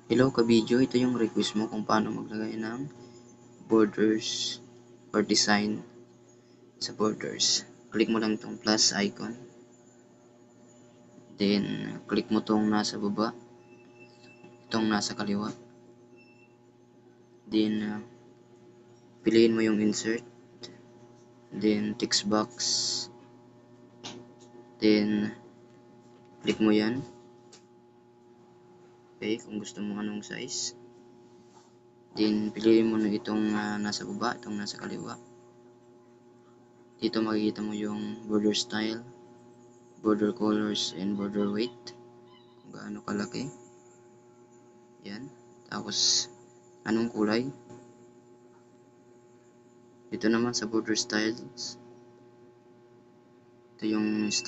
Hello ka-video, ito yung request mo kung paano maglagay ng borders or design sa borders. Click mo lang itong plus icon. Then, click mo itong nasa baba. Itong nasa kaliwa. Then, piliin mo yung insert. Then, text box. Then, click mo yan. Okay, kung gusto mo anong size. Then, piliin mo na itong nasa baba, itong nasa kaliwa. Dito makikita mo yung border style, border colors, and border weight. Kung gaano kalaki. Yan. Tapos, anong kulay. Dito naman sa border styles. Ito yung